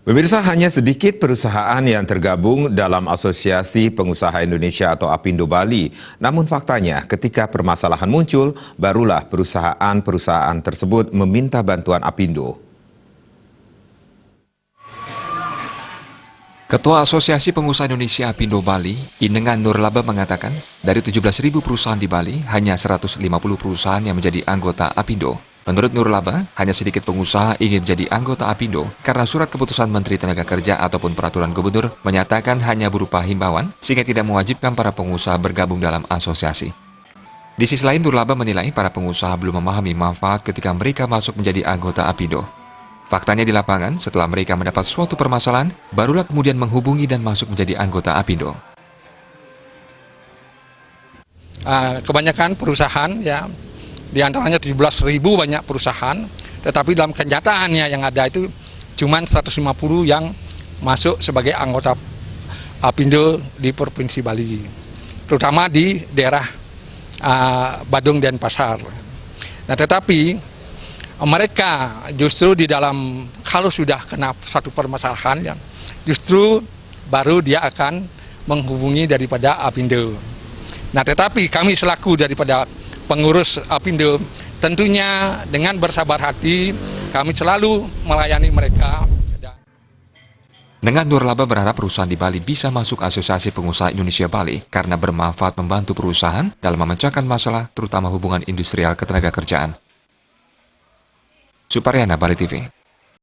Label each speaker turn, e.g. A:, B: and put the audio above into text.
A: Pemirsa, hanya sedikit perusahaan yang tergabung dalam Asosiasi Pengusaha Indonesia atau Apindo Bali. Namun faktanya, ketika permasalahan muncul, barulah perusahaan-perusahaan tersebut meminta bantuan Apindo.
B: Ketua Asosiasi Pengusaha Indonesia Apindo Bali, Inengan Nurlaba mengatakan, dari 17.000 perusahaan di Bali, hanya 150 perusahaan yang menjadi anggota Apindo. Menurut Nurlaba, hanya sedikit pengusaha ingin menjadi anggota Apindo karena surat keputusan Menteri Tenaga Kerja ataupun peraturan gubernur menyatakan hanya berupa himbauan sehingga tidak mewajibkan para pengusaha bergabung dalam asosiasi. Di sisi lain, Nurlaba menilai para pengusaha belum memahami manfaat ketika mereka masuk menjadi anggota Apindo. Faktanya di lapangan, setelah mereka mendapat suatu permasalahan, barulah kemudian menghubungi dan masuk menjadi anggota Apindo.
C: Kebanyakan perusahaan ya, di antaranya 17.000 banyak perusahaan, tetapi dalam kenyataannya yang ada itu cuma 150 yang masuk sebagai anggota Apindo di Provinsi Bali, terutama di daerah Badung dan Pasar. Nah, tetapi mereka justru di dalam, kalau sudah kena satu permasalahan, ya, justru baru dia akan menghubungi daripada Apindo. Nah, tetapi kami selaku daripada pengurus Apindo, tentunya dengan bersabar hati, kami selalu melayani mereka.
B: Dengan Nurlaba berharap perusahaan di Bali bisa masuk Asosiasi Pengusaha Indonesia Bali karena bermanfaat membantu perusahaan dalam memecahkan masalah, terutama hubungan industrial ketenagakerjaan. Suparyana, Bali TV.